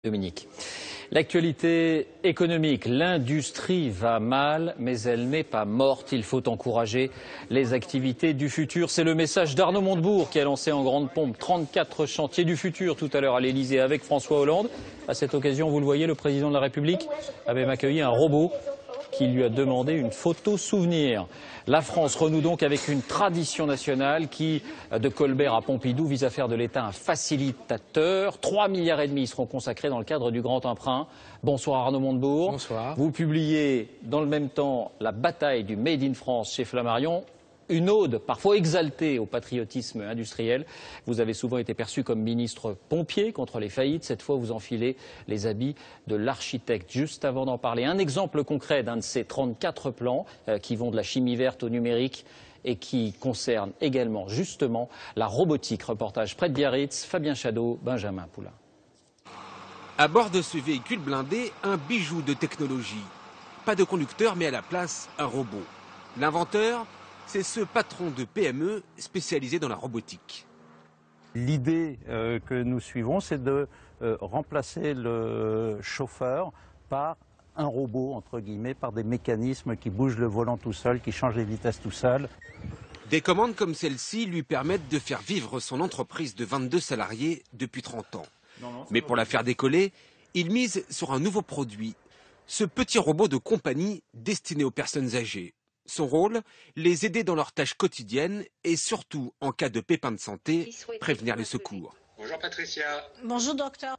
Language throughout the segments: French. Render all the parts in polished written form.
Dominique. L'actualité économique, l'industrie va mal, mais elle n'est pas morte. Il faut encourager les activités du futur. C'est le message d'Arnaud Montebourg qui a lancé en grande pompe 34 chantiers du futur tout à l'heure à l'Elysée avec François Hollande. À cette occasion, vous le voyez, le président de la République avait accueilli un robot qui lui a demandé une photo souvenir. La France renoue donc avec une tradition nationale qui, de Colbert à Pompidou, vise à faire de l'État un facilitateur. 3,5 milliards seront consacrés dans le cadre du grand emprunt. Bonsoir Arnaud Montebourg. Bonsoir. Vous publiez dans le même temps la bataille du Made in France chez Flammarion. Une ode parfois exaltée au patriotisme industriel. Vous avez souvent été perçu comme ministre pompier contre les faillites. Cette fois, vous enfilez les habits de l'architecte. Juste avant d'en parler, un exemple concret d'un de ces 34 plans qui vont de la chimie verte au numérique et qui concernent également justement la robotique. Reportage près de Biarritz, Fabien Chadeau, Benjamin Poulain. À bord de ce véhicule blindé, un bijou de technologie. Pas de conducteur, mais à la place, un robot. L'inventeur, c'est ce patron de PME spécialisé dans la robotique. L'idée que nous suivons, c'est de remplacer le chauffeur par un robot, entre guillemets, par des mécanismes qui bougent le volant tout seul, qui changent les vitesses tout seul. Des commandes comme celle-ci lui permettent de faire vivre son entreprise de 22 salariés depuis 30 ans. Mais pour la faire décoller, il mise sur un nouveau produit, ce petit robot de compagnie destiné aux personnes âgées. Son rôle, les aider dans leurs tâches quotidiennes et surtout, en cas de pépin de santé, prévenir les secours. Bonjour Patricia. Bonjour docteur.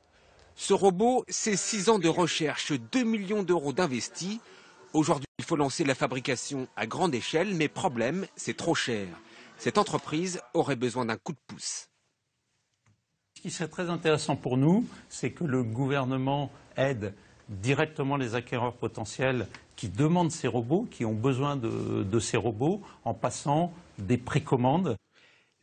Ce robot, c'est 6 ans de recherche, 2 millions d'euros d'investis. Aujourd'hui, il faut lancer la fabrication à grande échelle, mais problème, c'est trop cher. Cette entreprise aurait besoin d'un coup de pouce. Ce qui serait très intéressant pour nous, c'est que le gouvernement aide directement les acquéreurs potentiels qui demandent ces robots, qui ont besoin de ces robots, en passant des précommandes.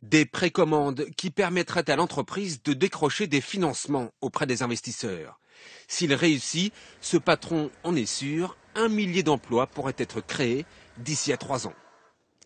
Des précommandes qui permettraient à l'entreprise de décrocher des financements auprès des investisseurs. S'il réussit, ce patron en est sûr, 1 millier d'emplois pourraient être créés d'ici à 3 ans.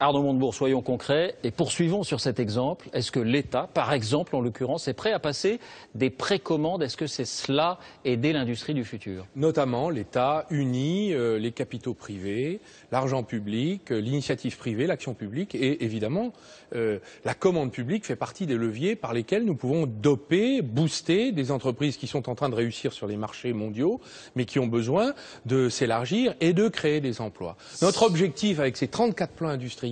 Arnaud Montebourg, soyons concrets et poursuivons sur cet exemple. Est-ce que l'État, par exemple en l'occurrence, est prêt à passer des précommandes? Est-ce que c'est cela aider l'industrie du futur? Notamment, l'État unit les capitaux privés, l'argent public, l'initiative privée, l'action publique et évidemment la commande publique fait partie des leviers par lesquels nous pouvons doper, booster des entreprises qui sont en train de réussir sur les marchés mondiaux mais qui ont besoin de s'élargir et de créer des emplois. Notre objectif avec ces 34 plans industriels,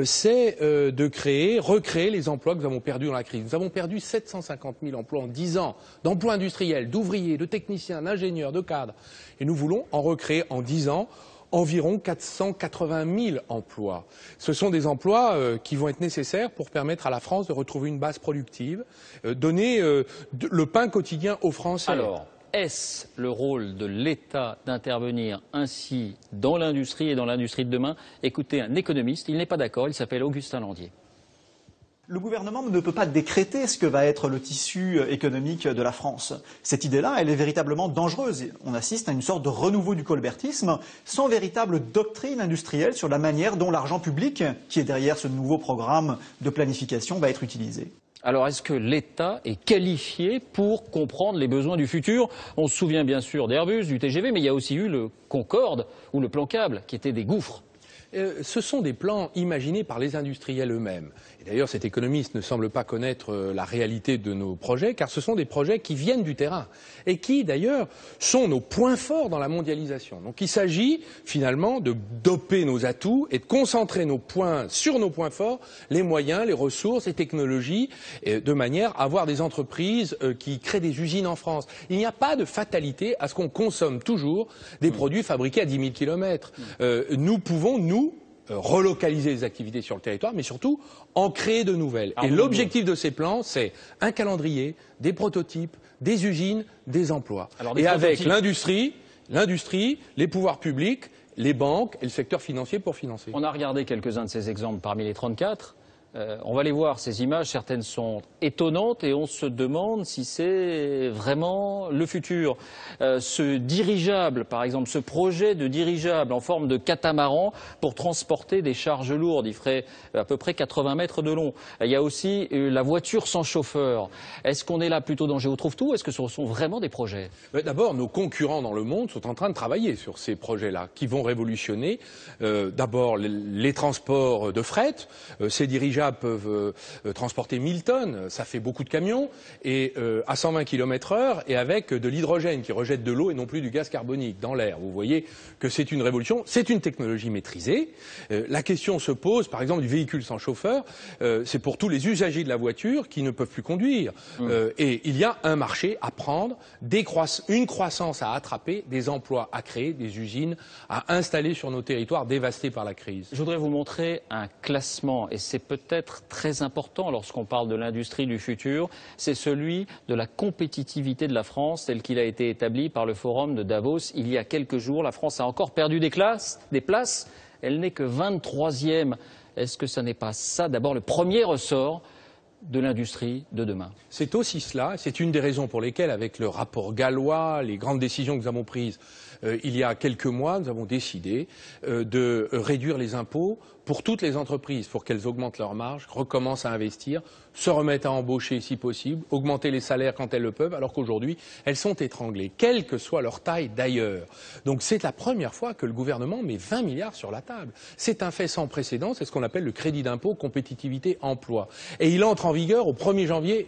c'est de recréer les emplois que nous avons perdus dans la crise. Nous avons perdu 750 000 emplois en 10 ans, d'emplois industriels, d'ouvriers, de techniciens, d'ingénieurs, de cadres. Et nous voulons en recréer en 10 ans environ 480 000 emplois. Ce sont des emplois qui vont être nécessaires pour permettre à la France de retrouver une base productive, donner le pain quotidien aux Français. Alors, est-ce le rôle de l'État d'intervenir ainsi dans l'industrie et dans l'industrie de demain? Écoutez un économiste, il n'est pas d'accord, il s'appelle Augustin Landier. Le gouvernement ne peut pas décréter ce que va être le tissu économique de la France. Cette idée-là, elle est véritablement dangereuse. On assiste à une sorte de renouveau du colbertisme, sans véritable doctrine industrielle sur la manière dont l'argent public, qui est derrière ce nouveau programme de planification, va être utilisé. Alors, est-ce que l'État est qualifié pour comprendre les besoins du futur? On se souvient bien sûr d'Airbus, du TGV, mais il y a aussi eu le Concorde ou le plan câble, qui étaient des gouffres. Ce sont des plans imaginés par les industriels eux-mêmes. Et d'ailleurs, cet économiste ne semble pas connaître la réalité de nos projets, car ce sont des projets qui viennent du terrain et qui, d'ailleurs, sont nos points forts dans la mondialisation. Donc il s'agit finalement de doper nos atouts et de concentrer sur nos points forts, les moyens, les ressources, les technologies, de manière à avoir des entreprises qui créent des usines en France. Il n'y a pas de fatalité à ce qu'on consomme toujours des produits fabriqués à 10 000 kilomètres. Nous pouvons, relocaliser les activités sur le territoire, mais surtout en créer de nouvelles. Et l'objectif de ces plans, c'est un calendrier, des prototypes, des usines, des emplois. Et avec l'industrie, les pouvoirs publics, les banques et le secteur financier pour financer. On a regardé quelques-uns de ces exemples parmi les 34. On va les voir, ces images, certaines sont étonnantes et on se demande si c'est vraiment le futur. Ce dirigeable, par exemple, ce projet de dirigeable en forme de catamaran pour transporter des charges lourdes, il ferait à peu près 80 mètres de long. Il y a aussi la voiture sans chauffeur. Est-ce qu'on est là plutôt dans Géotrouve-Tout ou est-ce que ce sont vraiment des projets? D'abord, nos concurrents dans le monde sont en train de travailler sur ces projets-là qui vont révolutionner d'abord les transports de fret. Ces dirigeables peuvent transporter 1000 tonnes, ça fait beaucoup de camions, et à 120 km/h et avec de l'hydrogène qui rejette de l'eau et non plus du gaz carbonique dans l'air. Vous voyez que c'est une révolution, c'est une technologie maîtrisée. La question se pose, par exemple, du véhicule sans chauffeur, c'est pour tous les usagers de la voiture qui ne peuvent plus conduire. Et il y a un marché à prendre, une croissance à attraper, des emplois à créer, des usines à installer sur nos territoires dévastés par la crise. Je voudrais vous montrer un classement, et c'est peut-être très important lorsqu'on parle de l'industrie du futur, c'est celui de la compétitivité de la France tel qu'il a été établi par le Forum de Davos il y a quelques jours. La France a encore perdu des places, elle n'est que 23e. Est-ce que ça n'est pas ça d'abord le premier ressort de l'industrie de demain? C'est aussi cela, c'est une des raisons pour lesquelles, avec le rapport Gallois, les grandes décisions que nous avons prises il y a quelques mois, nous avons décidé de réduire les impôts pour toutes les entreprises, pour qu'elles augmentent leurs marges, recommencent à investir, se remettent à embaucher si possible, augmenter les salaires quand elles le peuvent, alors qu'aujourd'hui, elles sont étranglées, quelle que soit leur taille d'ailleurs. Donc c'est la première fois que le gouvernement met 20 milliards sur la table. C'est un fait sans précédent, c'est ce qu'on appelle le crédit d'impôt compétitivité emploi. Et il entre en vigueur au 1er janvier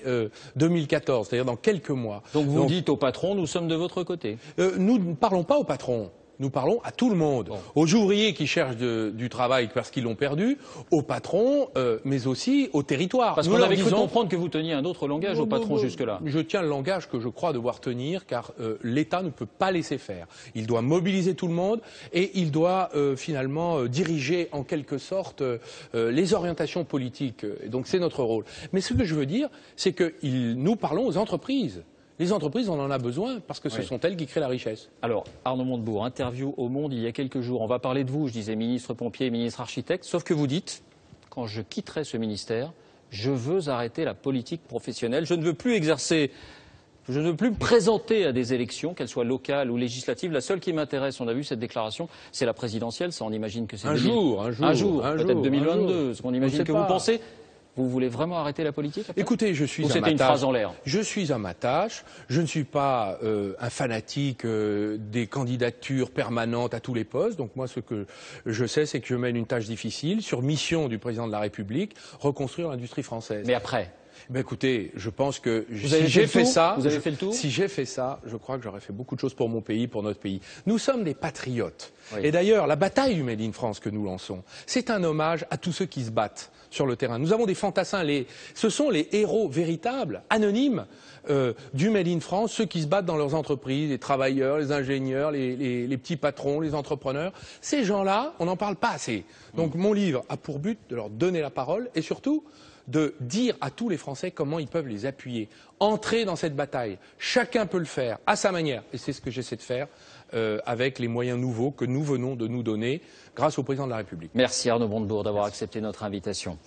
2014, c'est-à-dire dans quelques mois. Donc vous dites aux patrons, nous sommes de votre côté? Nous ne parlons pas aux patrons. Nous parlons à tout le monde, aux ouvriers qui cherchent du travail parce qu'ils l'ont perdu, aux patrons, mais aussi aux territoires. Parce qu'on avait cru comprendre que vous teniez un autre langage aux patrons jusque-là. Je tiens le langage que je crois devoir tenir, car l'État ne peut pas laisser faire. Il doit mobiliser tout le monde et il doit finalement diriger en quelque sorte les orientations politiques. Donc c'est notre rôle. Mais ce que je veux dire, c'est que nous parlons aux entreprises. Les entreprises, on en a besoin parce que ce sont elles qui créent la richesse. Alors, Arnaud Montebourg, interview au Monde il y a quelques jours. On va parler de vous, je disais ministre pompier, ministre architecte. Sauf que vous dites, quand je quitterai ce ministère, je veux arrêter la politique professionnelle. Je ne veux plus exercer, je ne veux plus me présenter à des élections, qu'elles soient locales ou législatives. La seule qui m'intéresse, on a vu cette déclaration, c'est la présidentielle. Ça, on imagine que c'est un jour, peut-être 2022. Ce qu'on imagine que vous pensez. Vous voulez vraiment arrêter la politique après? Écoutez, je suis à ma tâche. C'était une phrase en l'air. Je suis à ma tâche. Je ne suis pas un fanatique des candidatures permanentes à tous les postes. Donc moi, ce que je sais, c'est que je mène une tâche difficile sur mission du président de la République, reconstruire l'industrie française. Mais après? Ben écoutez, je pense que si j'ai fait ça, je crois que j'aurais fait beaucoup de choses pour mon pays, pour notre pays. Nous sommes des patriotes. Oui. Et d'ailleurs, la bataille du Made in France que nous lançons, c'est un hommage à tous ceux qui se battent sur le terrain. Nous avons des fantassins, ce sont les héros véritables, anonymes du Made in France, ceux qui se battent dans leurs entreprises, les travailleurs, les ingénieurs, les petits patrons, les entrepreneurs. Ces gens-là, on n'en parle pas assez. Donc mon livre a pour but de leur donner la parole et surtout de dire à tous les Français comment ils peuvent les appuyer. Entrer dans cette bataille. Chacun peut le faire à sa manière. Et c'est ce que j'essaie de faire avec les moyens nouveaux que nous venons de nous donner grâce au président de la République. Merci Arnaud Montebourg d'avoir accepté notre invitation.